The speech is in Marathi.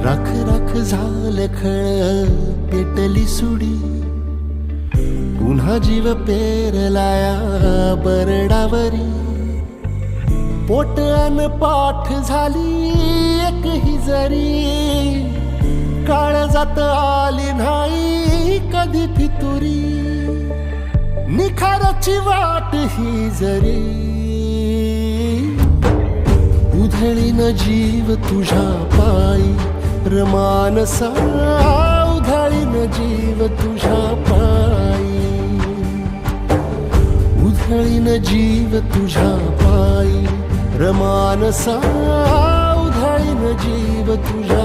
राख राख झालं खळ पेटली सुडी, पुन्हा जीव पेरलाया बरडावरी. पोट अन पाठ झाली एक ही जरी, काळजात आली नाही कधी फितुरी. निखाराची वाट ही जरी, उधळीन जीव तुझ्या पायी रमानसा. उधळीन जीव तुझ्या पायी, उधळीन जीव तुझ्या पायी रमानसा. उधळीन जीव तुझ्या